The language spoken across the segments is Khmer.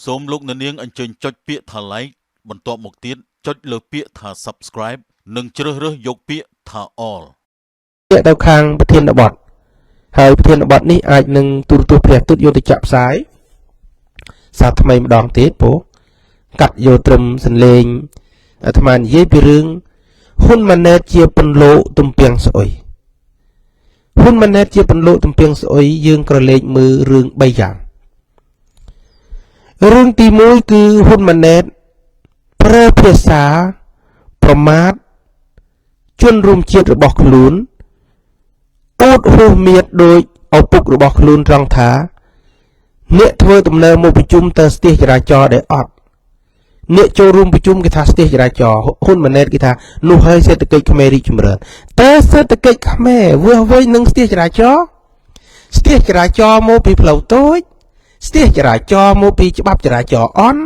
សូមលោកអ្នកនាងអញ្ជើញចុចពាក្យថា like បន្ទាប់មកទៀតចុចលើពាក្យថា subscribe និងជ្រើសរើសយកពាក្យថា all ពាក្យទៅខាងប្រធានបទហើយប្រធានបទនេះអាចនឹងទូរទស្សន៍ព្រះទូតយកទៅចាក់ផ្សាយសារថ្មីម្ដងទៀតព្រោះកាត់យកត្រឹមសន្លេងអាត្មានិយាយពីរឿងហ៊ុនម៉ាណែតជាពន្លកទំពាំងស្អុយហ៊ុនម៉ាណែតជាពន្លកទំពាំងស្អុយយើងក្រឡេកមើលរឿង3យ៉ាងរឿងទី1គឺហ៊ុនម៉ាណែតប្រើភាសាប្រមាថជនរួមជាតិរបស់ខ្លួនអួតហួសមៀតដោយឪពុករបស់ខ្លួនត្រង់ថាអ្នកធ្វើដំណើរមកប្រជុំទៅស្ទះចរាចរណ៍ដែលអត់អ្នកចូលរួមប្រជុំគេថាស្ទះចរាចរណ៍ហ៊ុនម៉ាណែតគេថានោះហើយសេដ្ឋកិច្ចខ្មែររីកចម្រើនតែសេដ្ឋកិច្ចខ្មែរវាវិញនឹងស្ទះចរាចរណ៍មកពីផ្លូវតូចស្ទះចរាចរណ៍មកពីច្បាប់ចរាចរណ៍អន់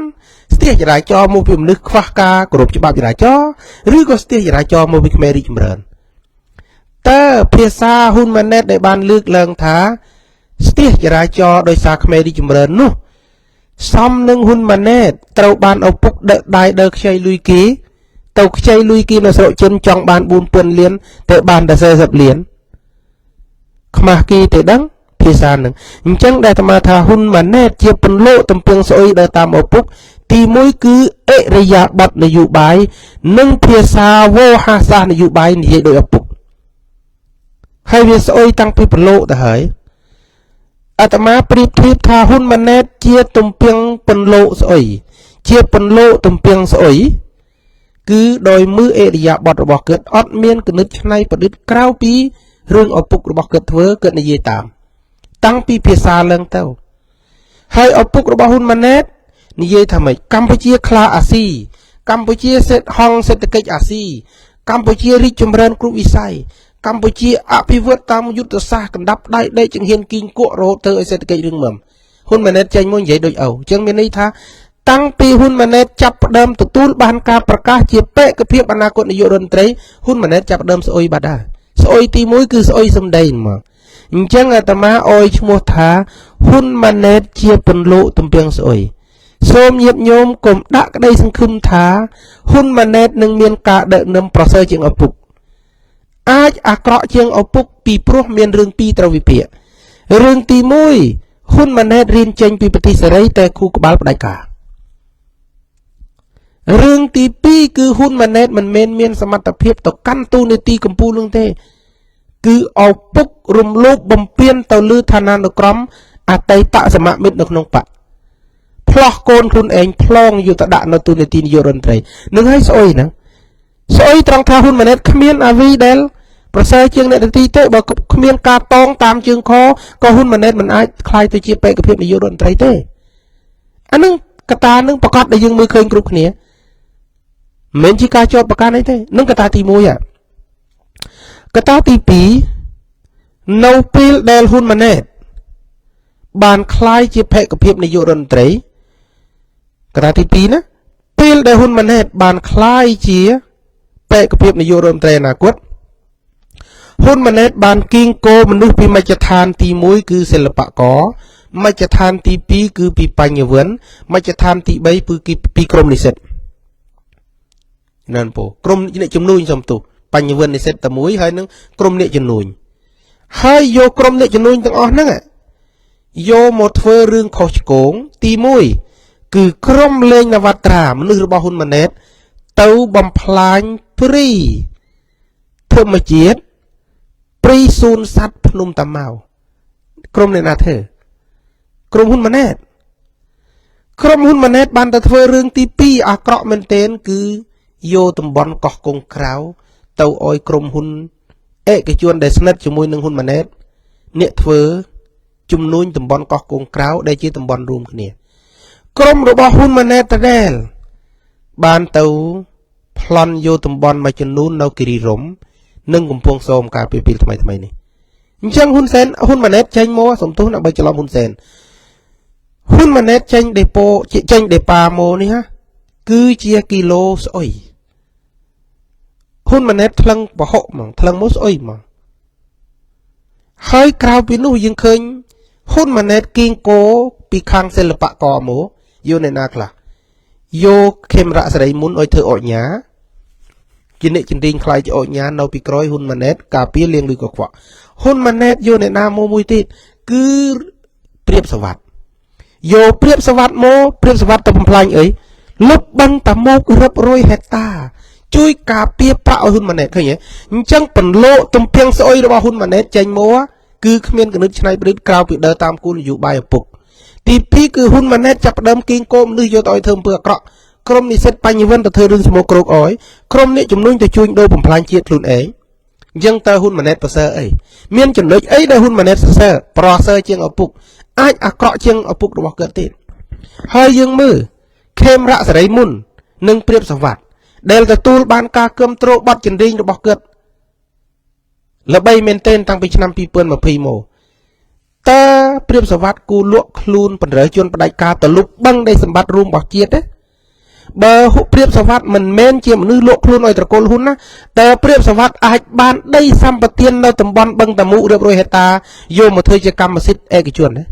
ស្ទះចរាចរណ៍មកពីមនុស្សខ្វះការគោរពច្បាប់ចរាចរណ៍ឬក៏ស្ទះចរាចរណ៍មកពីខ្មែររីកចម្រើនតើភាសាហ៊ុនម៉ាណែតដែលបានលើកឡើងថាស្ទះចរាចរណ៍ដោយសារខ្មែររីកចម្រើននោះសមនឹងហ៊ុនម៉ាណែតត្រូវបានឪពុកដឹកដៃដើខ្ចីលុយគេទៅខ្ចីលុយគេនៅស្រុកចិនចង់បាន 4,000 លានតែបានតែ40 លានខ្មាស់គេទេដឹងភាសានឹងអញ្ចឹងដែលអាត្មាថាហ៊ុនម៉ាណែតជាពន្លកទំពាំងស្អុយដើរតាមឪពុកទី1គឺអិរិយាបថនយោបាយនិងភាសាវោហាសាស្ត្រនយោបាយនិយាយដោយឪពុកហើយវាស្អុយតាំងពីពន្លកទៅហើយអាត្មាប្រៀបធៀបថាហ៊ុនម៉ាណែតជាទំពាំងពន្លកស្អុយជាពន្លកទំពាំងស្អុយគឺដោយមើលអិរិយាបថរបស់គាត់អត់មានគណិតច្នៃប្រឌិតក្រៅពីរឿងឪពុករបស់គាត់ធ្វើគាត់និយាយតាមតាំងពីភាសាឡើងទៅហើយឪពុករបស់ហ៊ុនម៉ាណែតនិយាយថាម៉េចកម្ពុជាខ្លាអាស៊ីកម្ពុជាហងសេដ្ឋកិច្ចអាស៊ីកម្ពុជារីកចម្រើនគ្រប់វិស័យកម្ពុជាអភិវឌ្ឍតាមយុទ្ធសាស្ត្រកណ្ដាប់ដៃដេកចង្ហៀនគីងគក់រហូតទៅឲ្យសេដ្ឋកិច្ចរឿងមមហ៊ុនម៉ាណែតចេញមកនិយាយដូចអញ្ចឹងមានន័យថាតាំងពីហ៊ុនម៉ាណែតចាប់ផ្ដើមទទួលបានការប្រកាសជាបេក្ខភាពអនាគតនាយករដ្ឋមន្ត្រីហ៊ុនម៉ាណែតចាប់ផ្ដើមស្អុយបាត់ហើយស្អុយទី1គឺស្អុយសម្ដីមកអញ្ចឹងអាត្មាអោយឈ្មោះថាហ៊ុនម៉ាណែតជាពន្លកទំពាំងស្អុយសូមញាតិញោមកុំដាក់ក្តីសង្ឃឹមថាហ៊ុនម៉ាណែតនឹងមានការដឹកនាំប្រសើរជាងឪពុកអាចអាក្រក់ជាងឪពុកពីព្រោះមានរឿងពីរត្រូវវិភាគរឿងទី1ហ៊ុនម៉ាណែតរៀនចេញពីប្រទេសសេរីតែគូក្បាលផ្ដាច់ការរឿងទី2គឺហ៊ុនម៉ាណែតមិនមែនមានសមត្ថភាពទៅកាន់តួនាទីកម្ពុជានោះទេគឺឪពុករំលោភបំពានទៅលើឋានានុក្រមអតីតសមមិត្តនៅក្នុងបកផ្លោះកូនខ្លួនឯងផ្លងយកទៅដាក់នៅទូនាទីនាយករដ្ឋមន្ត្រីនឹងឲ្យស្អុយហ្នឹងស្អុយត្រង់ថាហ៊ុនម៉ាណែតគ្មានអាវីដែលប្រសើរជាងអ្នកនទីទេបើគ្មានការតងតាមជើងខក៏ហ៊ុនម៉ាណែតមិនអាចក្លាយទៅជាបេក្ខភាពនាយករដ្ឋមន្ត្រីទេអានឹងកត្តានឹងប្រកាសដែលយើងមើលឃើញគ្រប់គ្នាមិនមែនជាការចោទប្រកាន់អីទេនឹងកត្តាទី1កត្តាទី2នៅពេលដែលហ៊ុនម៉ាណែតបានក្លាយជាបេក្ខភាពនាយករដ្ឋមន្ត្រីកត្តាទី2ណាពេលដែលហ៊ុនម៉ាណែតបានក្លាយជាបេក្ខភាពនាយករដ្ឋមន្ត្រីអនាគតហ៊ុនម៉ាណែតបានគៀងគោមនុស្សពីមជ្ឈដ្ឋានទី1គឺសិល្បករមជ្ឈដ្ឋានទី2គឺពីបញ្ញវន្តមជ្ឈដ្ឋានទី3គឺពីក្រមនិស្សិតណានពូក្រមអ្នកជំនួញសំទោសបញ្ញវន្តនិស្សិតតែមួយហើយនឹងក្រមអ្នកជំនួញហើយយកក្រមអ្នកជំនួញទាំងអស់ហ្នឹងយកមកធ្វើរឿងខុសឆ្គងទី1គឺក្រុមលេងនវត្រាមនុស្សរបស់ហ៊ុនម៉ាណែតទៅបំផ្លាញព្រីធម្មជាតិព្រីសួនសត្វភ្នំតាម៉ៅក្រុមអ្នកណាធ្វើក្រុមហ៊ុនម៉ាណែតបានទៅធ្វើរឿងទី2អាក្រក់មែនទែនគឺយកតំបន់កោះកុងក្រៅទៅឲ្យក្រុមហ៊ុនឯកជនដែលស្និទ្ធជាមួយនឹងហ៊ុនម៉ាណែតអ្នកធ្វើជំនួញតំបន់កោះកុងក្រៅដែលជាតំបន់រួមគ្នាក្រុមរបស់ហ៊ុនម៉ាណែតដែលបានទៅប្លន់យកតំបន់មួយចំនួននៅគិរីរម្យនិងកំពង់សោមកាលពីពេលថ្មីនេះអញ្ចឹងហ៊ុនម៉ាណែតចេញមកសំទោសដើម្បីច្រឡំហ៊ុនសែនហ៊ុនម៉ាណែតចេញដេប៉ាម៉ូនេះគឺជាគីឡូស្អុយហ៊ុនម៉ាណែតថ្លឹងប្រហុកហ្មងថ្លឹងមកស្អុយហ្មងហើយក្រៅពីនោះយើងឃើញហ៊ុនម៉ាណែតគៀងគោពីខាងសិល្បករមក vô này na là vô kem rạ sấy muốn ôi thưa ổi nhá chỉ nệ chân đình khai cho ổi nhá nấu bị cối hun mà nét cà pía liên lụy của quạ hun mà nét vô này na mô mùi tít cứ priệp sờ vặt vô priệp sờ vặt tập planh ấy lúc băng tầm mô rập rôi hecta chui cà pía bạo hun mà nét thấy nhỉ chẳng phần lộ tụm piang soi đó hun mà nét chanh múa cứ khmiên cái nước này bứt cao bị đỡ tam cún dụ bài bục thì pí cứ hun mà nét chập đâm kinh côm đưa vô tỏi thơm bừa cọ krom này xét bay như vân từ rừng smok krok ỏi krom này chúng nuôi từ chui đôi bùng plan chiết luôn ấy dân ta hun mà nét sơ ấy miên chuẩn lấy ấy đây hun mà nét sơ sơ chiêng ở bục ai cọ chiêng ở bục đồ bọc tiền hơi dương mưa kem rạ sấy mun nâng priệp sờ vặt đều từ tu ban ca cơm trộn bát chân đinh đồ bọc là bay men tên tăng ពីឆ្នាំ2020តើព្រៀបសវត្តគូលក់ខ្លួនបណ្រើជនបដិការទៅលុបបឹងនៃសម្បត្តិរួមរបស់ជាតិទេបើព្រៀបសវត្តមិនមែនជាមនុស្សលក់ខ្លួនឲ្យត្រកូលហ៊ុនណាតែព្រៀបសវត្តអាចបានដីសម្បត្តិនៅតំបន់បឹងតមុរៀបរយហេតាយកមកធ្វើជាកម្មសិទ្ធិឯកជនទេ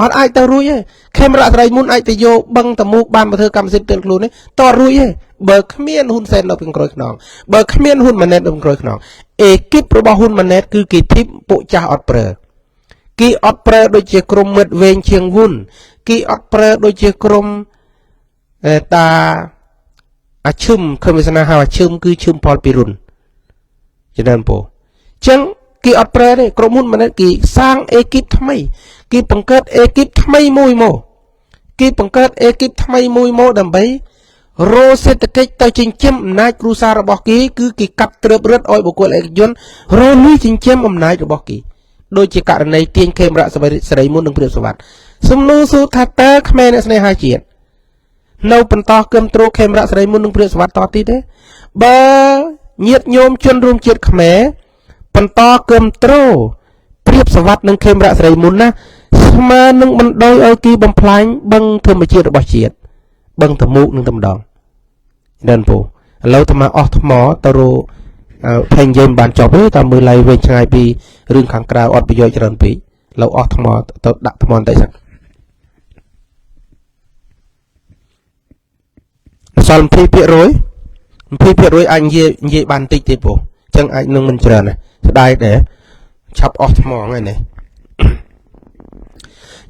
អត់អាចទៅរួចទេខេមរៈស្រីមុនអាចទៅយកបឹងតមុបានមកធ្វើកម្មសិទ្ធិទិលខ្លួនទេតរួចទេបើគ្មានហ៊ុនសែននៅក្នុងក្រោយខ្នងបើគ្មានហ៊ុនម៉ាណែតនៅក្នុងក្រោយខ្នងអេគីបរបស់ហ៊ុនម៉ាណែតគឺគេធីបពួកចាស់អត់ប្រើគេអត់ប្រើដូចជាក្រុមមិត្តវែងជាងវុនគេអត់ប្រើដូចជាក្រុមតាអាឈឹមខំវាសនាហៅអាឈឹមគឺឈឹមផលពីរុនចំណេះពោចឹងគេអត់ប្រើទេក្រុមហ៊ុនម៉ាណែតគេសាងអេគីបថ្មីគេបង្កើតអេគីបថ្មីមួយមកគេបង្កើតអេគីបថ្មីមួយមកដើម្បីរោសេដ្ឋកិច្ចទៅចិញ្ចឹមអំណាចគ្រួសាររបស់គេគឺគេកាត់ត្រើបរឹតឲ្យបុគ្គលឯកជនរលុយចិញ្ចឹមអំណាចរបស់គេដូចជាករណីទាញខេមរៈស្រីមុននឹងព្រៀបសវត្តសំណួរសួរថាតើក្មេងអ្នកស្នេហាជាតិនៅបន្តគំត្រួតខេមរៈស្រីមុននឹងព្រៀបសវត្តតទៀតទេបើញាតិញោមជនរួមជាតិខ្មែរបន្តគំត្រួតព្រៀបសវត្តនឹងខេមរៈស្រីមុនណាស្មើនឹងបណ្ដោយឲ្យគេបំផ្លាញបឹងធម្មជាតិរបស់ជាតិបឹងតមុនឹងតែម្ដងដល់ពូឥឡូវតាមអស់ថ្មទៅរផេងយើងបានចប់ទេតាមមើលឡៃវិញឆ្ងាយពីរឿងខាងក្រៅអត់ប្រយោជន៍ច្រើនពេកឡូវអស់ថ្មទៅដាក់ថ្មបន្តិចសិនសល់ 20% អាចនិយាយបានតិចទេពូអញ្ចឹងអាចនឹងមិនច្រើនទេស្ដាយដែរឆាប់អស់ថ្មហ្នឹងឯង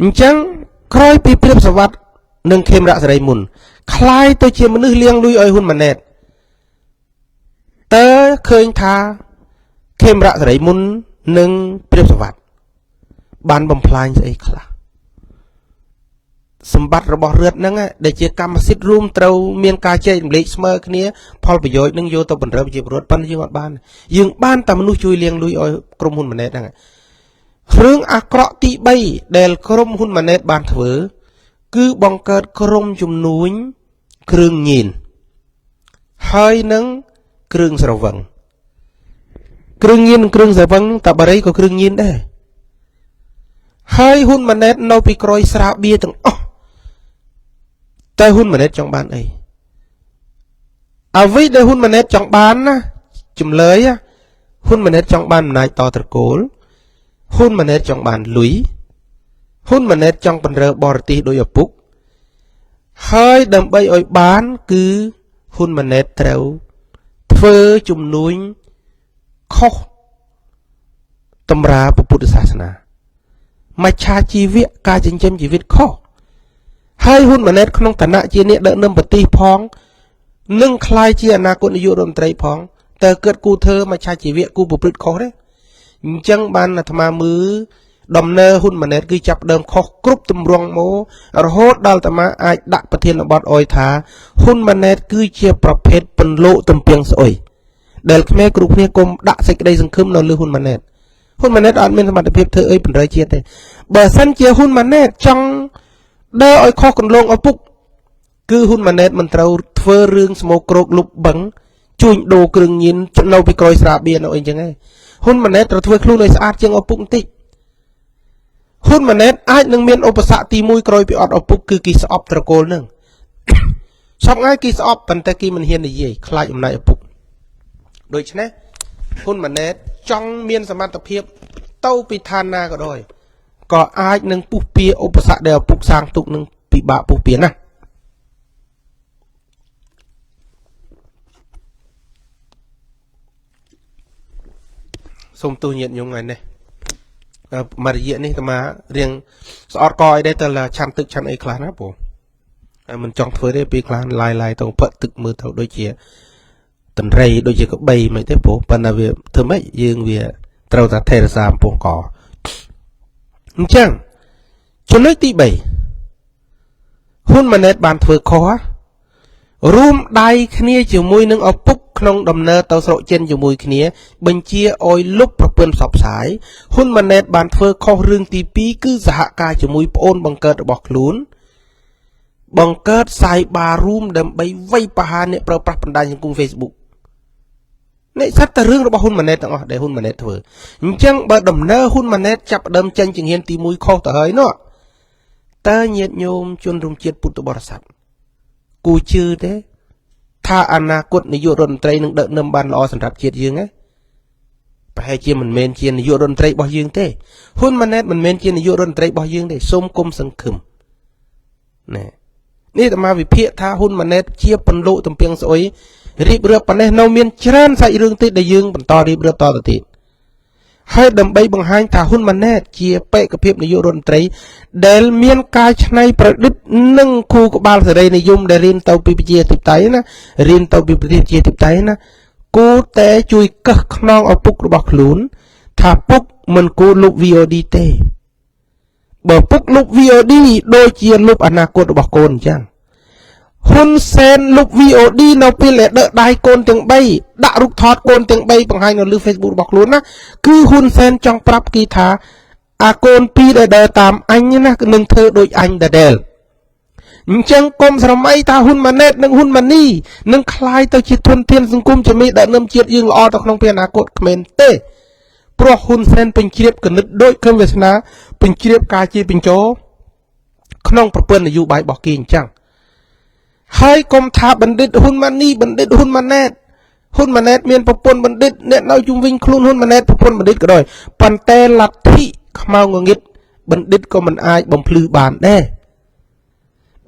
អញ្ចឹងក្រោយពីព្រៀបសវត្តនឹងខេមរៈសេរីមុនคล้ายទៅជាមនុស្សលៀងលួយឲ្យហ៊ុនម៉ាណែតតើឃើញថាខេមរៈសេរីមុននិងព្រៀបសវត្តបានបំផ្លាញស្អីខ្លះសម្បត្តិរបស់រដ្ឋហ្នឹងដែលជាកម្មសិទ្ធិរួមត្រូវមានការចែករំលែកស្មើគ្នាផលប្រយោជន៍នឹងយកទៅបណ្ដិតប្រជាពលរដ្ឋប៉ុន្តែយើងអត់បានយើងបានតែមនុស្សជួយលៀងលួយឲ្យក្រុមហ៊ុនម៉ាណែតហ្នឹងរឿងអាក្រក់ទី3ដែលក្រុមហ៊ុនម៉ាណែតបានធ្វើគឺបង្កើតក្រុមជំនួញគ្រឿងញៀនហើយនឹងគ្រឿងស្រវឹងគ្រឿងញៀននិងគ្រឿងស្រវឹងតាបារីក៏គ្រឿងញៀនដែរហើយហ៊ុនម៉ាណែតនៅពីក្រោយស្រាបៀរទាំងអស់តែហ៊ុនម៉ាណែតចង់បានអីអ្វីដែលហ៊ុនម៉ាណែតចង់បានណាចម្លើយហ៊ុនម៉ាណែតចង់បានអំណាចតត្រកូលហ៊ុនម៉ាណែតចង់បានលុយហ៊ុនម៉ាណែតចង់បណ្រើបរទេសដោយឪពុកហើយដើម្បីឲ្យបានគឺហ៊ុនម៉ាណែតត្រូវធ្វើជំនួញខុសតម្រាពុទ្ធសាសនាមច្ឆាជីវៈការចិញ្ចឹមជីវិតខុសហើយហ៊ុនម៉ាណែតក្នុងឋានៈជាអ្នកដឹកនាំប្រទេសផងនឹងក្លាយជាអនាគតនាយករដ្ឋមន្ត្រីផងតើកើតគូធ្វើមច្ឆាជីវៈគូប្រព្រឹត្តខុសទេអញ្ចឹងបានអាត្មាមើលដំណើរហ៊ុនម៉ាណែតគឺចាប់ដើមខុសគ្រប់ទម្រង់មករហូតដល់អាត្មាអាចដាក់ប្រធានបទអុយថាហ៊ុនម៉ាណែតគឺជាប្រភេទពន្លកទំពាំងស្អុយដែលខ្មែរគ្រប់គ្នាគុំដាក់សេចក្តីសង្ឃឹមនៅលើហ៊ុនម៉ាណែតហ៊ុនម៉ាណែតអត់មានសមត្ថភាពធ្វើអីបណ្ដៃជាតិទេបើសិនជាហ៊ុនម៉ាណែតចង់ដើរឲ្យខុសគន្លងឪពុកគឺហ៊ុនម៉ាណែតមិនត្រូវធ្វើរឿងស្មោកគ្រោកលុបបឹងជួញដូរគ្រឿងញៀននៅពីក្រោយស្រាបៀរនៅអីចឹងឯងហ៊ុនម៉ាណែតត្រូវធ្វើខ្លួនឲ្យស្អាតជាងឪពុកបន្តិចហ៊ុនម៉ាណែតអាចនឹងមានឧបសគ្គទី1ក្រោយពីអត់ឪពុកគឺគេស្អប់ត្រកូលនឹងសពថ្ងៃគេស្អប់ប៉ុន្តែគេមិនហ៊ាននិយាយខ្លាចអំណាចឪពុកដូច្នេះហ៊ុនម៉ាណែតចង់មានសមត្ថភាពទៅពីឋានណាក៏ដោយក៏អាចនឹងពុះពៀឧបសគ្គដែលឪពុកសាងទុកនឹង ពិបាកពុះពៀនណាសូមទូញាតញោមថ្ងៃនេះមករយៈនេះតារៀងស្អត់កអីដែរតែឆាន់ទឹកឆាន់អីខ្លះណាបងហើយមិនចង់ធ្វើទេពេលខ្លះឡាយទៅផឹកទឹកមើលទៅដូចជាតន្ត្រីដូចជាកបីមិនទេបងប៉ុន្តែវាធ្វើម៉េចយើងវាត្រូវតែថេរសាអំពងកអញ្ចឹងចំណុចទី3ហ៊ុនម៉ាណែតបានធ្វើខុសរួមដៃគ្នាជាមួយនឹងឪពុកក្នុងដំណើរទៅស្រុកចិនជាមួយគ្នាបញ្ជាឲ្យលុបប្រពន្ធផ្សព្វផ្សាយហ៊ុនម៉ាណែតបានធ្វើខុសរឿងទី2គឺសហការជាមួយប្អូនបង្កើតរបស់ខ្លួនបង្កើត Cyber Room ដើម្បីវាយប្រហារអ្នកប្រើប្រាស់បណ្ដាញសង្គម Facebook នេះសិតតែរឿងរបស់ហ៊ុនម៉ាណែតទាំងអស់ដែលហ៊ុនម៉ាណែតធ្វើអញ្ចឹងបើដំណើរហ៊ុនម៉ាណែតចាប់ផ្ដើមចេញជំហានទី1ខុសទៅហើយនោះតើញាតិញោមជនរួមជាតិពុទ្ធបរិស័ទគូជឿទេថាអនាគតនាយករដ្ឋមន្ត្រីនឹងដឹកនាំបានល្អសម្រាប់ជាតិយើងហ៎ប្រហែលជាមិនមែនជានាយករដ្ឋមន្ត្រីរបស់យើងទេហ៊ុនម៉ាណែតមិនមែនជានាយករដ្ឋមន្ត្រីរបស់យើងទេសូមគុំសង្ឃឹមណែនេះអាត្មាវិភាគថាហ៊ុនម៉ាណែតជាបន្លុទំពាំងស្អុយរៀបរាប់ប៉ុណ្ណេះនៅមានច្រើនសាច់រឿងទៀតដែលយើងបន្តរៀបរាប់តទៅទៀតហើយដើម្បីបង្ហាញថាហ៊ុនម៉ាណែតជាបេក្ខភាពនាយករដ្ឋមន្ត្រីដែលមានការច្នៃប្រឌិតនិងគូក្បាលសេរីនិយមដែលរៀនទៅពីប្រជាធិបតេយ្យណារៀនទៅពីប្រទេសជាធិបតេយ្យណាគូតែជួយកឹះខ្នងឪពុករបស់ខ្លួនថាពុកមិនគួរលុប VOD ទេបើពុកលុប VOD ដូចជាលុបអនាគតរបស់កូនអញ្ចឹងហ៊ុនសែនលុប VOD នៅពេលដែលដកដៃកូនទាំង3ដាក់រូបថតកូនទាំង3បង្ហាញនៅលើ Facebook របស់ខ្លួនណាគឺហ៊ុនសែនចង់ប្រាប់គេថាអាកូន2ដែលដើរតាមអញណានឹងធ្វើដូចអញដដែលអញ្ចឹងកុំស្រមៃថាហ៊ុនម៉ាណែតនិងហ៊ុនម៉ានីនឹងคล้ายទៅជាធនធានសង្គមជាមេដឹកនាំជាតិយើងល្អទៅក្នុងពេលអនាគតគ្មានទេព្រោះហ៊ុនសែនពេញជ្រាបគណិតដូចខឹមវាសនាពេញជ្រាបការជាបញ្ចោក្នុងប្រព័ន្ធនយោបាយរបស់គេអញ្ចឹងហើយកុំថាបណ្ឌិតហ៊ុនម៉ានីបណ្ឌិតហ៊ុនម៉ាណែតហ៊ុនម៉ាណែតមានប្រពន្ធបណ្ឌិតអ្នកនៅជុំវិញខ្លួនហ៊ុនម៉ាណែតប្រពន្ធបណ្ឌិតក៏ដោយប៉ុន្តែលទ្ធិខ្មៅងងឹតបណ្ឌិតក៏មិនអាចបំភ្លឺបានដែរ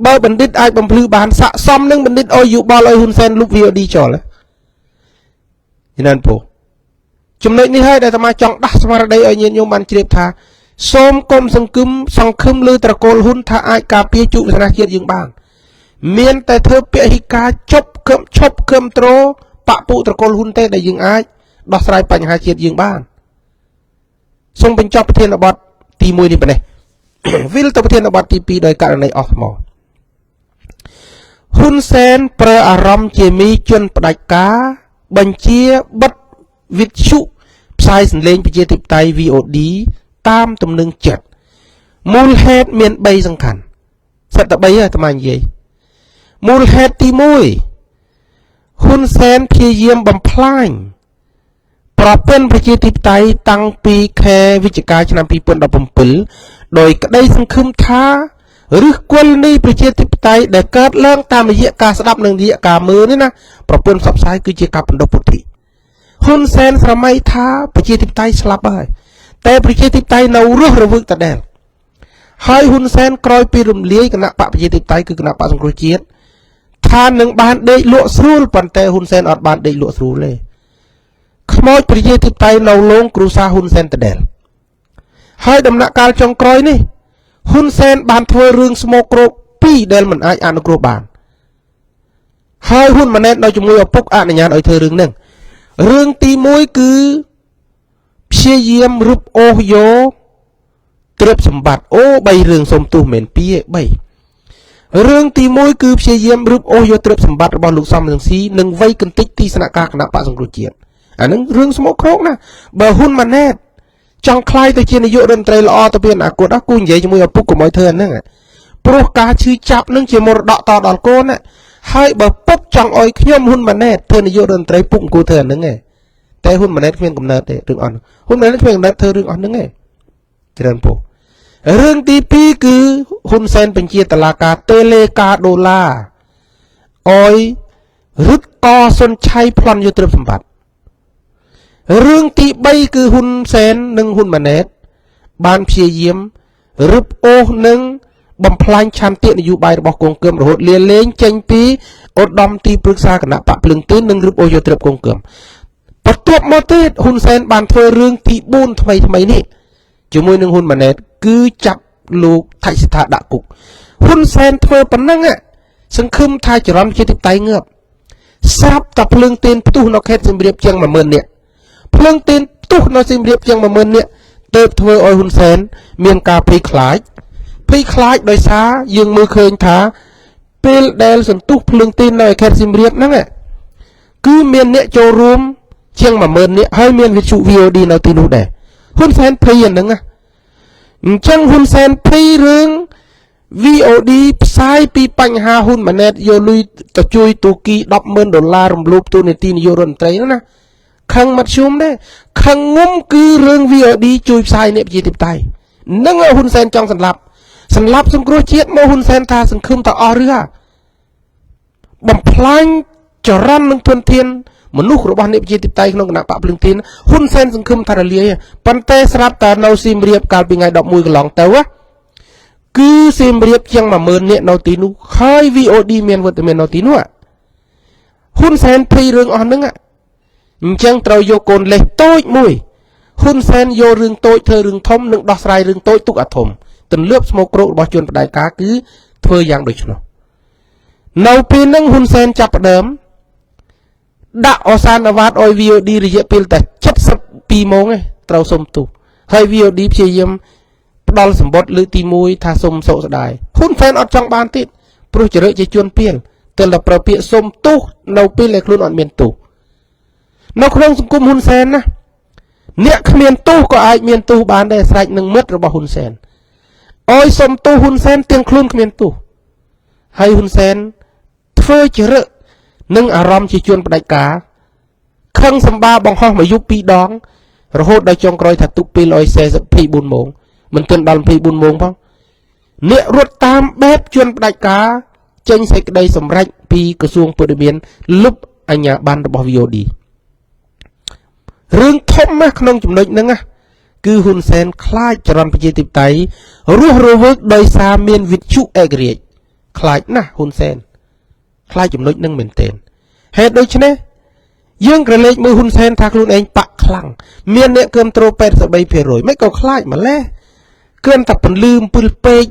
បើបណ្ឌិតអាចបំភ្លឺបានស័កសមនឹងបណ្ឌិតអុយយោបល់ឲ្យហ៊ុនសែនលុប VOD ចោលហ្នឹងពូចំណុចនេះហើយដែលអាត្មាចង់ដាស់ស្មារតីឲ្យញាតិញោមបានជ្រាបថាសូមកុំសង្ឃឹមលើត្រកូលហ៊ុនថាអាចការពារជោគវាសនាជាតិយើងបានមានតែធ្វើពហិការឈប់គំត្រូលបពុត្រកូលហ៊ុនទេដែលយើងអាចដោះស្រាយបញ្ហាជាតិយើងបានសូមបញ្ចប់ប្រធានបទទី1នេះប៉ុណ្ណេះវិលទៅប្រធានបទទី2ដោយករណីអស់ថ្មហ៊ុនសែនប្រើអារម្មណ៍ជាមីជនផ្ដាច់ការបញ្ជាបិទវិទ្យុផ្សាយសម្លេងប្រជាធិបតេយ្យ VOD តាមទំនឹងចិត្តមូលហេតុមាន3សំខាន់សិតតែ3ហើយអាត្មានិយាយមូលហេតុទី1ហ៊ុនសែនព្យាយាមបំផ្លាញប្រព័ន្ធប្រជាធិបតេយ្យតាំងពីខែវិច្ឆិកាឆ្នាំ2017ដោយក្តីសង្ឃឹមថាឫសគល់នៃប្រជាធិបតេយ្យដែលកើតឡើងតាមរយៈការស្ដាប់និងរយៈការមើលនេះណាប្រព័ន្ធផ្សព្វផ្សាយគឺជាការបណ្ដុះពុទ្ធិហ៊ុនសែនស្រមៃថាប្រជាធិបតេយ្យស្លាប់ហើយតែប្រជាធិបតេយ្យនៅរស់រវើកដដែលហើយហ៊ុនសែនក្រោយពីរំលាយគណៈបកប្រជាធិបតេយ្យគឺគណៈបកសង្គ្រោះជាតិថានឹងបានដេកលក់ស្រួលប៉ុន្តែហ៊ុនសែនអត់បានដេកលក់ស្រួលទេខ្មោចប្រជាធិបតេយ្យនៅលងគ្រូសាហ៊ុនសែនដដែលហើយដំណាក់កាលចុងក្រោយនេះហ៊ុនសែនបានធ្វើរឿងស្មោកគ្រោក2ដែលមិនអាចអនុគ្រោះបានហើយហ៊ុនម៉ាណែតនៅជាមួយឪពុកអនុញ្ញាតឲ្យធ្វើរឿងហ្នឹងរឿងទី1គឺព្យាយាមរឹបអូសយកទ្រព្យសម្បត្តិ3រឿងសុំទោសមិន2ទេ3រឿងទី1គឺព្យាយាមរឹបអូសយកទ្រព្យសម្បត្តិរបស់លោកសំរងស៊ីនិងវ័យកន្តិចទីស្នាក់ការគណៈបកសង្គ្រោះជាតិអាហ្នឹងរឿងស្មោកគ្រោកណាបើហ៊ុនម៉ាណែតចង់ខ្លាយទៅជានាយករដ្ឋមន្ត្រីល្អទៅពីអនាគតគូនិយាយជាមួយឪពុកកុំឲ្យធ្វើអាហ្នឹងព្រោះការឈឺចាប់នឹងជាមរតកតដល់កូនណាហើយបើពុកចង់ឲ្យខ្ញុំហ៊ុនម៉ាណែតធ្វើនាយករដ្ឋមន្ត្រីពុកអង្គធ្វើអាហ្នឹងឯងតែហ៊ុនម៉ាណែតគ្មានកំណត់ទេរឿងអស់ហ៊ុនម៉ាណែតគ្មានកំណត់ធ្វើរឿងអស់ហ្នឹងឯងច្រើនពុករឿងទី2គឺហ៊ុនសែនបញ្ជាតុលាការតេលេកាដុល្លារឲ្យរឹតកសុនឆៃប្លន់យកទ្រព្យសម្បត្តិរឿងទី3គឺហ៊ុនសែននិងហ៊ុនម៉ាណែតបានព្យាយាមរឹបអូសនិង បំផ្លាញឆន្ទៈនយោបាយរបស់កងគឹមរហូតលាលែងចេញពីឧត្តមទីប្រឹក្សាគណៈបកភ្លឹងទីននិងរូបអូសយោត្រិបកងគឹមបន្ទាប់មកទៀតហ៊ុនសែនបានធ្វើរឿងទី4ថ្មីនេះជាមួយនឹងហ៊ុនម៉ាណែតគឺចាប់លោកថៃសិដ្ឋាដាក់គុកហ៊ុនសែនធ្វើប៉ុណ្ណឹងសង្ឃឹមថាចរន្តជាទីតៃងើបស្រាប់តែភ្លើងទៀនផ្ទុះនៅខេត្តសៀមរាបជាង 10000 នាក់ភ្លើងទៀនផ្ទុះនៅសៀមរាបជាង 10000 នាក់ទើបធ្វើឲ្យហ៊ុនសែនមានការភ័យខ្លាចដោយសារយើងមើលឃើញថាពេលដែលសន្ទុះភ្លើងទៀននៅខេត្តសៀមរាបហ្នឹងគឺមានអ្នកចូលរួមជាង 10000 នាក់ហើយមានវិទ្យុ VOD នៅទីនោះដែរហ៊ុនសែនភ័យអាហ្នឹងអញ្ចឹងហ៊ុនសែនភ័យរឿង VOD ផ្សាយពីបញ្ហាហ៊ុនម៉ាណែតយកលុយទៅជួយទូគី$10,000រំលោភទូនាទីនាយករដ្ឋមន្ត្រីហ្នឹងណាខឹងមធ្យមដែរខឹងងុំគឺរឿង VOD ជួយផ្សាយអ្នកប្រជាធិបតេយ្យនឹងហ៊ុនសែនចង់សម្លាប់សង្គ្រោះជាតិមកហ៊ុនសែនថាសង្ឃឹមតអស់ឬបំផ្លាញចរន្តនិងធនធានមនុស្សរបស់អ្នកប្រជាធិបតេយ្យក្នុងគណៈបកភ្លឹងទីនហ៊ុនសែនសង្ឃឹមថារលាយប៉ុន្តែស្រាប់តែនៅសៀមរាបកាលពីថ្ងៃ11កន្លងទៅគឺសៀមរាបជាង 10000 នាក់នៅទីនោះហើយ VOD មានវត្តមាននៅទីនោះហ៊ុនសែនភ័យរឿងអស់ហ្នឹងអញ្ចឹងត្រូវយកកូនលេសតូចមួយហ៊ុនសែនយករឿងតូចធ្វើរឿងធំនិងដោះស្រាយរឿងតូចទុកអាធំទន្លើបស្មោកគ្រោករបស់ជនបដិការគឺធ្វើយ៉ាងដូច្នោះនៅពេលហ្នឹងហ៊ុនសែនចាប់ផ្ដើមដាក់អសានអាវ៉ាតឲ្យ VOD រយៈពេលតែ72ម៉ោងឯងត្រូវសុំទោសហើយ VOD ព្យាយាមផ្ដល់សម្បត្តិលើកទី1ថាសុំសោកស្ដាយហ៊ុនសែនអត់ចង់បានទៀតព្រោះចរិតជាជនពាលទើបតែប្រើពាក្យសុំទោសនៅពេលដែលខ្លួនអត់មានទោសនៅក្នុងសង្គមហ៊ុនសែនណាអ្នកគ្មានទោសក៏អាចមានទោសបានដែរស្រេចនឹងមិត្តរបស់ហ៊ុនសែនអោយសុំទោសហ៊ុនសែនទាំងខ្លួនគ្មានទោសហើយហ៊ុនសែនធ្វើចរិតនឹងអារម្មណ៍ជាជនផ្ដាច់ការខឹងសម្បាបង្ហោះមកយប់2ដងរហូតដល់ចុងក្រោយថាទុកពេលឲ្យ44ម៉ោងមិនទាន់ដល់24ម៉ោងផងអ្នករត់តាមបែបជនផ្ដាច់ការចេញសេចក្តីសម្រេចពីក្រសួងព័ត៌មានលុបអាជ្ញាប័ណ្ណរបស់ VOD រឿងធំណាស់ក្នុងចំណុចហ្នឹងគឺហ៊ុនសែនខ្លាចចរន្តប្រជាធិបតេយ្យរស់រវើកដោយសារមានវិទ្យុឯករាជ្យខ្លាចណាស់ហ៊ុនសែនខ្លាចចំណុចហ្នឹងមែនទែនហេតុដូច្នេះយើងក្រឡេកមើលហ៊ុនសែនថាខ្លួនឯងបាក់ខ្លាំងមានអ្នកគាំទ្រ 83% មិនក៏ខ្លាចម្លេះគ្រាន់តែពន្លឺអំពិលពេក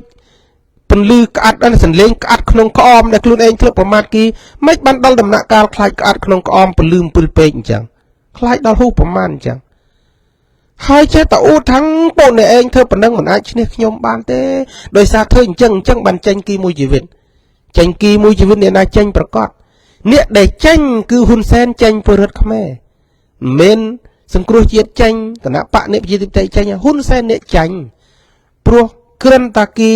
ពន្លឺក្អាត់សន្លេងក្អាត់ក្នុងក្អមដែលខ្លួនឯងធ្លាប់ប្រមាថគេមិនបានដល់ដំណាក់កាលខ្លាចក្អាត់ក្នុងក្អមពន្លឺអំពិលពេកអញ្ចឹងខ្លាចដល់ហូរប្រមាណអញ្ចឹងហើយចេះតែអួតថាំងពួកអ្នកឯងធ្វើប៉ុណ្ណឹងមិនអាចឈ្នះខ្ញុំបានទេដោយសារធ្វើអញ្ចឹងបានចេញគីមួយជីវិតអ្នកណាចេញប្រកាសអ្នកដែលចេញគឺហ៊ុនសែនចេញពលរដ្ឋខ្មែរមិនសង្គ្រោះជាតិចេញគណៈបកអ្នកប្រជាធិបតេយ្យចេញហ៊ុនសែនអ្នកចាញ់ព្រោះគ្រាន់តែគេ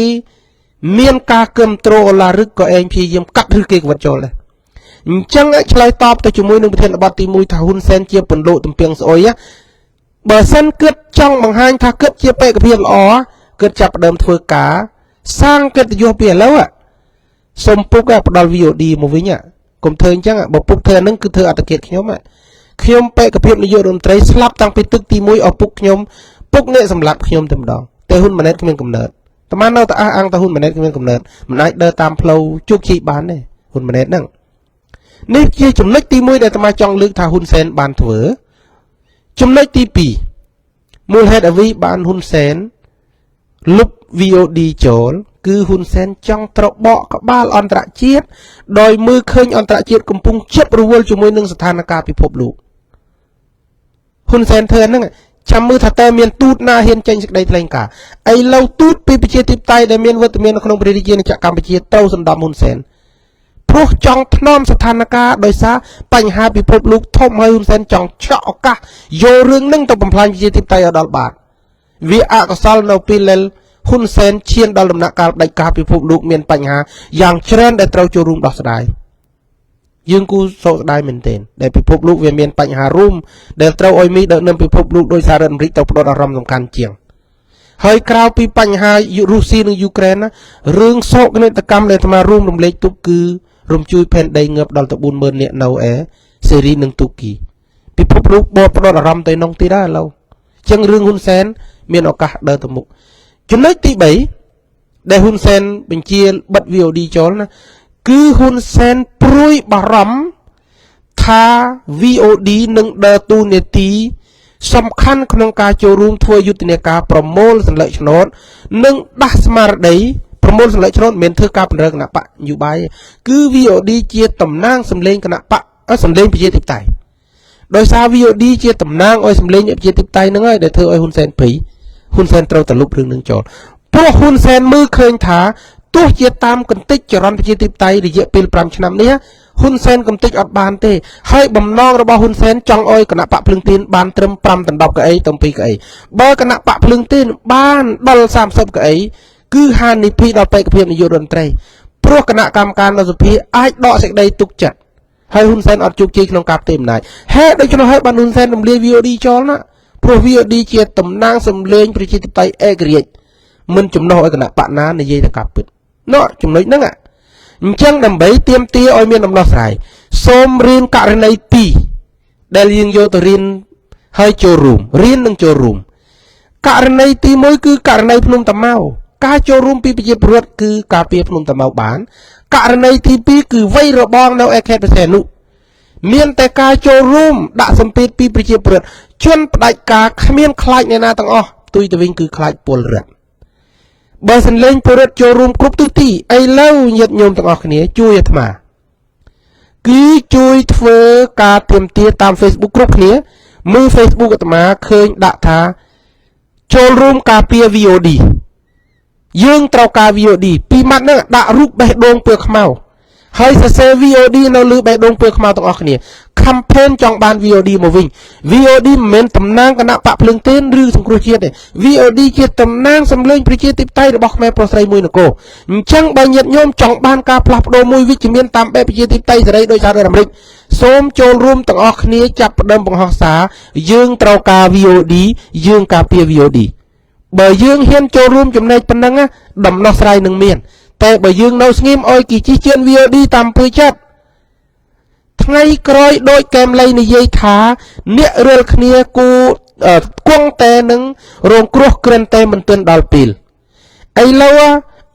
មានការគាំទ្រអូឡារឹកក៏ឯងព្យាយាមកាត់ឬគេក៏វត្តចូលដែរអញ្ចឹងឆ្លើយតបទៅជាមួយនឹងប្រធានបទទី1ថាហ៊ុនសែនជាពន្លកទំពាំងស្អុយបើសិនគិតចង់បង្ហាញថាគិតជាបេក្ខភាពល្អគិតចាប់ផ្ដើមធ្វើការសាងកិត្តិយសពីឥឡូវសុំពុកផ្ដល់ VOD មកវិញកុំធ្វើអញ្ចឹងបើពុកធ្វើហ្នឹងគឺធ្វើអត្តឃាតខ្ញុំបេក្ខភាពនាយករដ្ឋមន្ត្រីស្លាប់តាំងពីទឹកទី1ឲ្យពុកខ្ញុំពុកអ្នកសម្លាប់ខ្ញុំតែម្ដងតែហ៊ុនម៉ាណែតគ្មានកំណត់តែមកនៅតែអះអាងថាហ៊ុនម៉ាណែតគ្មានកំណត់មិនអាចដើរតាមផ្លូវជោគជ័យបានទេហ៊ុនម៉ាណែតហ្នឹងនេះជាចំណុចទី1ដែលអាត្មាចង់លើកថាហ៊ុនសែនបានធ្វើចំណុចទី2មូលហេតុអ្វីបានហ៊ុនសែនលុប VOD ចូលគឺហ៊ុនសែនចង់ត្របកក្បាលអន្តរជាតិដោយមើលឃើញអន្តរជាតិកំពុងជិបរវល់ជាមួយនឹងស្ថានភាពពិភពលោកហ៊ុនសែនធ្វើហ្នឹងចាំមើលថាតើមានទូតណាហ៊ានចេញសេចក្តីថ្លែងការណ៍ឥឡូវទូតពីប្រជាធិបតេយ្យដែលមានវត្តមាននៅក្នុងព្រះរាជាណាចក្រកម្ពុជាត្រូវសម្ដំហ៊ុនសែនព្រោះចង់ថ្នមស្ថានភាពដោយសារបញ្ហាពិភពលោកធំហើយហ៊ុនសែនចង់ឆក់ឱកាសយករឿងហ្នឹងទៅបំផ្លាញប្រជាធិបតេយ្យឲ្យដល់បាតវាអកុសលនៅពេលដែលហ៊ុនសែនឈានដល់ដំណាក់កាលផ្ដាច់ការពិភពលោកមានបញ្ហាយ៉ាងច្រើនដែលត្រូវចូលរួមដោះស្រាយយើងគូសោកស្ដាយមែនទែនដែលពិភពលោកវាមានបញ្ហារួមដែលត្រូវឲ្យមីដឹកនាំពិភពលោកដោយសាររដ្ឋអាមេរិកទៅផ្ដោតអារម្មណ៍សំខាន់ជាងហើយក្រៅពីបញ្ហារុស្ស៊ីនិងយូក្រែនណារឿងសោកនាដកម្មដែលអាត្មារួមរំលែកទុកគឺរំជួយផែនដីងើបដល់ទៅ40000នាក់នៅសេរីនិងទូគីពិភពលោកបោះផ្ដោតអារម្មណ៍ទៅក្នុងទីដែរឥឡូវអញ្ចឹងរឿងហ៊ុនសែនមានឱកាសដើរទៅមុខចំណុចទី ដែលហ៊ុនសែនបញ្ជាបិទ VOD ចូលណាគឺហ៊ុនសែនព្រួយបារម្ភថា VOD នឹងដើរតួនាទីសំខាន់ក្នុងការចូលរួមធ្វើយុទ្ធនាការប្រមូលសន្លឹកឆ្នោតនិងដាស់ស្មារតីប្រមូលសន្លឹកឆ្នោតមិនមែនធ្វើការពង្រើគណៈបកនយោបាយគឺ VOD ជាតំណាងសម្លេងគណៈបកសម្លេងប្រជាធិបតេយ្យដោយសារ VOD ជាតំណាងឲ្យសម្លេងប្រជាធិបតេយ្យហ្នឹងហើយដែលធ្វើឲ្យហ៊ុនសែនភ័យហ៊ុនសែនត្រូវតែលុបរឿងនឹងចូលព្រោះហ៊ុនសែនមើលឃើញថាទោះជាតាមកន្តិចចរន្តប្រជាធិបតេយ្យរយៈពេល5ឆ្នាំនេះហ៊ុនសែនកន្តិចអត់បានទេហើយបំណងរបស់ហ៊ុនសែនចង់ឲ្យគណៈបកភ្លឹងទីនបានត្រឹម5ដណ្ដប់កៅអីទៅ2កៅអីបើគណៈបកភ្លឹងទីនបានដល់30កៅអីគឺហានិភ័យដល់បេក្ខភាពនាយករដ្ឋមន្ត្រីព្រោះគណៈកម្មការនៅសភាអាចដកសេចក្តីទុកចិត្តហើយហ៊ុនសែនអត់ជោគជ័យក្នុងការផ្ទេរអំណាចហេតុដូច្នោះហើយបានហ៊ុនសែនរំលាយ VOD ចោលណាព្រោះ VOD ជាតំណាងសម្លេងប្រជាធិបតេយ្យឯករាជ្យមិនចំណុះឲ្យគណៈបកណានិយាយតែការពិតណោះចំណុចហ្នឹងអញ្ចឹងដើម្បីទាមទារឲ្យមានដំណោះស្រាយសូមរៀនករណី2ដែលយើងយកទៅរៀនហើយចូលរួមរៀននិងចូលរួមករណីទី1គឺករណីភ្នំតាម៉ៅការចូលរួមពីប្រជាពលរដ្ឋគឺការពារភ្នំតាម៉ៅបានករណីទី2គឺវ័យរបងនៅឯខេត្តព្រះសីហនុមានតែការចូលរួមដាក់សម្ពាធពីប្រជាពលរដ្ឋជន់ផ្ដាច់ការគ្មានខ្លាចអ្នកណាទាំងអស់ផ្ទុយទៅវិញគឺខ្លាចពលរដ្ឋបើសន្លេងពលរដ្ឋចូលរួមគ្រប់ទិសទីឥឡូវញាតិញោមទាំងអស់គ្នាជួយអាត្មាគឺជួយធ្វើការទាមទារតាម Facebook គ្រប់គ្នាមើល Facebook អាត្មាឃើញដាក់ថាចូលរួមការពារ VOD យើងត្រូវការ VOD ពីម៉ាត់ហ្នឹងដាក់រូបបេះដូងពើខ្មៅហើយសរសេរ VOD នៅលើបេះដូងពើខ្មៅទាំងអស់គ្នា campaign ចង់បាន VOD មកវិញ VOD មិនមែនតំណាងគណៈបកភ្លើងទៀនឬសង្គ្រោះជាតិទេ VOD ជាតំណាងសម្លេងប្រជាធិបតេយ្យរបស់ខ្មែរប្រុសស្រីមួយនគរអញ្ចឹងបើញាតិញោមចង់បានការផ្លាស់ប្ដូរមួយវិជ្ជមានតាមបែបប្រជាធិបតេយ្យសេរីដោយសហរដ្ឋអាមេរិកសូមចូលរួមទាំងអស់គ្នាចាប់ផ្ដើមបង្ហោះសារយើងត្រូវការ VOD យើងការពារ VOD បើយើងហ៊ានចូលរួមចំណែកប៉ុណ្ណឹងដំណោះស្រាយនឹងមានតែបើយើងនៅស្ងៀមអោយគេជិះជឿន VOD តាមពើចិត្តថ្ងៃក្រោយដោយកែមលៃនិយាយថាអ្នករាល់គ្នាគូគង់តែនឹងរងគ្រោះក្រិនតែមិនទាន់ដល់ពេលឥឡូវ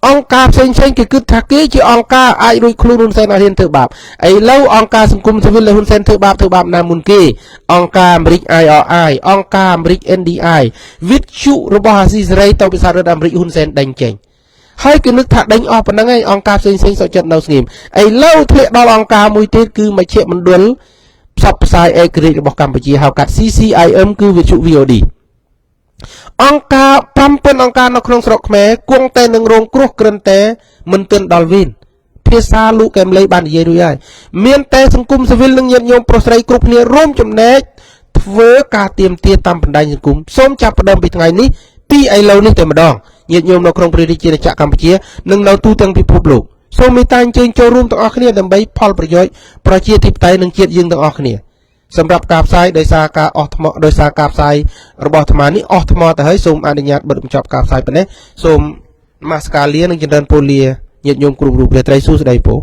អង្គការផ្សេងៗគេគិតថាគេជាអង្គការអាចរួចខ្លួនហ៊ុនសែនអត់ហ៊ានធ្វើបាបឥឡូវអង្គការសង្គមស៊ីវិលហ៊ុនសែនធ្វើបាបណាមុនគេអង្គការអាមេរិក IRI អង្គការអាមេរិក NDI វិទ្យុរបស់អាស៊ីសេរីទៅពីសហរដ្ឋអាមេរិកហ៊ុនសែនដេញចេញហើយគេនឹកថាដេញអស់ប៉ុណ្ណឹងឯងអង្គការផ្សេងៗសុខចិត្តនៅស្ងៀមឥឡូវធ្លាក់ដល់អង្គការមួយទៀតគឺមជ្ឈមណ្ឌលផ្សព្វផ្សាយឯករាជ្យរបស់កម្ពុជាហៅកាត់ CCIM គឺវិទ្យុ VOD អង្គការ5អង្គការនៅក្នុងស្រុកខ្មែរគង់តែនឹងរងគ្រោះក្រិនតែមិនទាន់ដល់វិញភាសាលោកកែមលីបាននិយាយរួចហើយមានតែសង្គមស៊ីវិលនិងញាតិញោមប្រុសស្រីគ្រប់គ្នារួមចំណែកធ្វើការទាមទារតាមបណ្ដាញសង្គមសូមចាប់ផ្ដើមពីថ្ងៃនេះពីឥឡូវនេះតែម្ដងញាតិញោមនៅក្នុងព្រះរាជាណាចក្រកម្ពុជានិងនៅទូទាំងពិភពលោកសូមមេត្តាអញ្ជើញចូលរួមទាំងអស់គ្នាដើម្បីផលប្រយោជន៍ប្រជាធិបតេយ្យនិងជាតិយើងទាំងអស់គ្នាសម្រាប់ការផ្សាយដោយសារការអស់ថ្មដោយសារការផ្សាយរបស់អាត្មានេះអស់ថ្មទៅហើយសូមអនុញ្ញាតបិទបញ្ចប់ការផ្សាយប៉ុណ្ណេះសូមនមស្ការលានិងចម្រើនពរលាញាតិញោមគ្រប់រូបព្រះត្រីសួស្ដីពរ